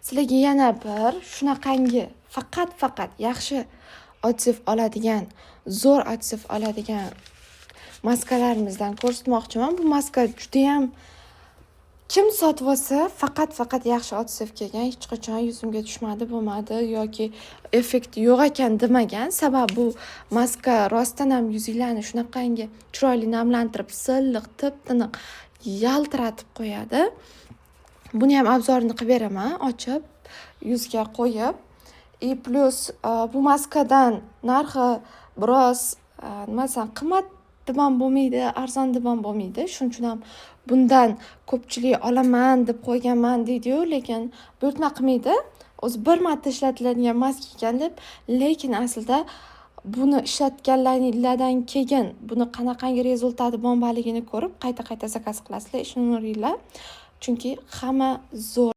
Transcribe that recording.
Sizlarga yana bir shunaqangi faqat yaxshi otsev oladigan, zo'r otsev oladigan maskalarimizdan ko'rsatmoqchiman. Bu maska juda ham kim sotib olsa, faqat yaxshi otsev kelgan, hech qachon yuzimga tushmadi, bo'lmadi yoki effekti yo'q ekan demagan. Sababi bu maska rostdan ham yuzinglarni shunaqangi chiroyli namlantirib, silliq, tip-tiniq yaltiratib qo'yadi. Buni ham obzorini qilib beraman, ochib, yuzga qo'yib. Plus bu maskadan narxi biroz nimasan qimmat deb ham bo'lmaydi, arzon deb ham bo'lmaydi. Shuning uchun ham bundan ko'pchilik olaman deb qo'yganman deydi-yu, lekin buyurtma qilmaydi. O'zi bir marta ishlatiladigan maska ekan deb, lekin aslida buni ishlatganlardan keyin buni qanaqangi rezultati bombaligini ko'rib, qayta zakaz qilasizlar, ishonaveringlar. Chunki hamma zo'r